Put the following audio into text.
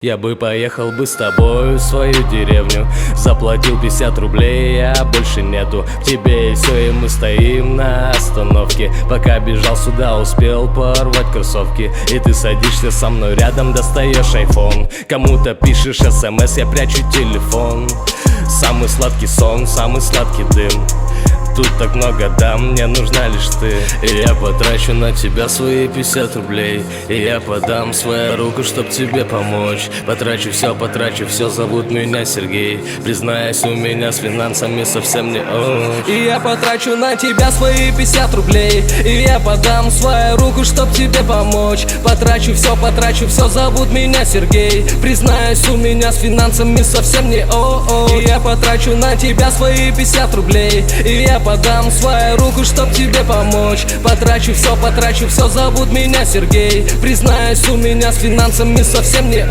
Я бы поехал бы с тобой в свою деревню, заплатил 50 рублей, а больше нету. В тебе и все, и мы стоим на остановке. Пока бежал сюда, успел порвать кроссовки. И ты садишься со мной рядом, достаешь айфон. Кому-то пишешь смс, я прячу телефон. Самый сладкий сон, самый сладкий дым. Тут так много дам, мне нужна лишь ты. И я потрачу на тебя свои 50 рублей. И я подам свою руку, чтоб тебе помочь. Потрачу все, зовут меня Сергей. Признаюсь, у меня с финансами совсем не очень. И я потрачу на тебя свои 50 рублей. И я подам свою руку, чтоб тебе помочь. Потрачу все, зовут меня Сергей. Признаюсь, у меня с финансами совсем не очень. И я потрачу на тебя свои 50 рублей. И я подам свою руку, чтоб тебе помочь. Потрачу все, зовут меня Сергей. Признаюсь, у меня с финансами совсем не